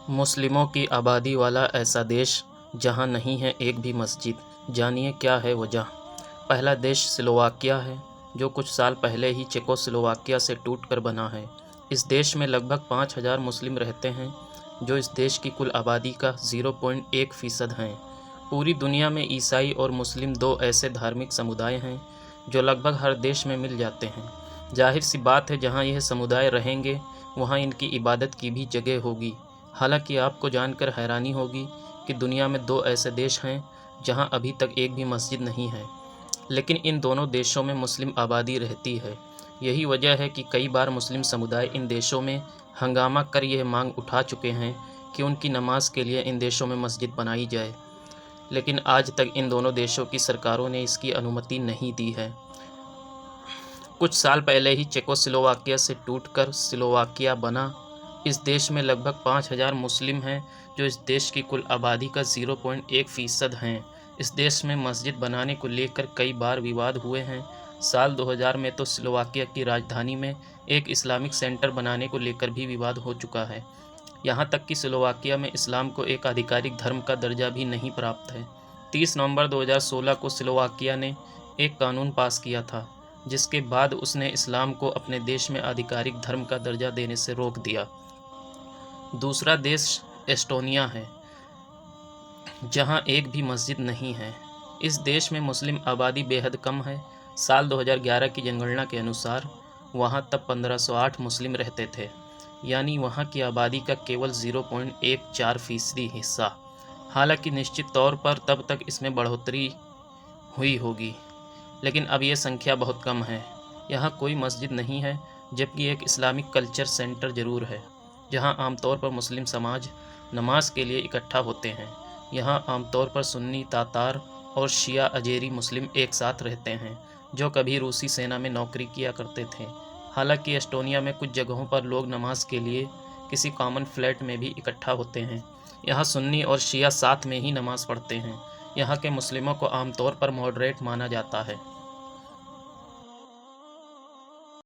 मुस्लिमों की आबादी वाला ऐसा देश जहां नहीं है एक भी मस्जिद, जानिए क्या है वजह। पहला देश स्लोवाकिया है, जो कुछ साल पहले ही चेकोस्लोवाकिया से टूटकर बना है। इस देश में लगभग 5,000 मुस्लिम रहते हैं, जो इस देश की कुल आबादी का 0.1% हैं। पूरी दुनिया में ईसाई और मुस्लिम दो ऐसे धार्मिक समुदाय हैं जो लगभग हर देश में मिल जाते हैं। जाहिर सी बात है, जहाँ यह समुदाय रहेंगे वहाँ इनकी इबादत की भी जगह होगी। हालांकि आपको जानकर हैरानी होगी कि दुनिया में दो ऐसे देश हैं जहां अभी तक एक भी मस्जिद नहीं है, लेकिन इन दोनों देशों में मुस्लिम आबादी रहती है। यही वजह है कि कई बार मुस्लिम समुदाय इन देशों में हंगामा कर यह मांग उठा चुके हैं कि उनकी नमाज के लिए इन देशों में मस्जिद बनाई जाए, लेकिन आज तक इन दोनों देशों की सरकारों ने इसकी अनुमति नहीं दी है। कुछ साल पहले ही चेकोस्लोवाकिया से टूटकर स्लोवाकिया बना। इस देश में लगभग 5,000 मुस्लिम हैं, जो इस देश की कुल आबादी का 0.1% हैं। इस देश में मस्जिद बनाने को लेकर कई बार विवाद हुए हैं। साल 2000 में तो स्लोवाकिया की राजधानी में एक इस्लामिक सेंटर बनाने को लेकर भी विवाद हो चुका है। यहाँ तक कि स्लोवाकिया में इस्लाम को एक आधिकारिक धर्म का दर्जा भी नहीं प्राप्त है। 30 नवंबर 2016 को स्लोवाकिया ने एक कानून पास किया था, जिसके बाद उसने इस्लाम को अपने देश में आधिकारिक धर्म का दर्जा देने से रोक दिया। दूसरा देश एस्टोनिया है, जहां एक भी मस्जिद नहीं है। इस देश में मुस्लिम आबादी बेहद कम है। साल 2011 की जनगणना के अनुसार वहां तब 1508 मुस्लिम रहते थे, यानी वहां की आबादी का केवल 0.14% हिस्सा। हालांकि निश्चित तौर पर तब तक इसमें बढ़ोतरी हुई होगी, लेकिन अब ये संख्या बहुत कम है। यहाँ कोई मस्जिद नहीं है, जबकि एक इस्लामिक कल्चर सेंटर ज़रूर है, जहाँ आमतौर पर मुस्लिम समाज नमाज के लिए इकट्ठा होते हैं। यहाँ आमतौर पर सुन्नी तातार और शिया अजेरी मुस्लिम एक साथ रहते हैं, जो कभी रूसी सेना में नौकरी किया करते थे। हालांकि एस्टोनिया में कुछ जगहों पर लोग नमाज के लिए किसी कॉमन फ्लैट में भी इकट्ठा होते हैं। यहाँ सुन्नी और शिया साथ में ही नमाज पढ़ते हैं। यहाँ के मुस्लिमों को आमतौर पर मॉडरेट माना जाता है।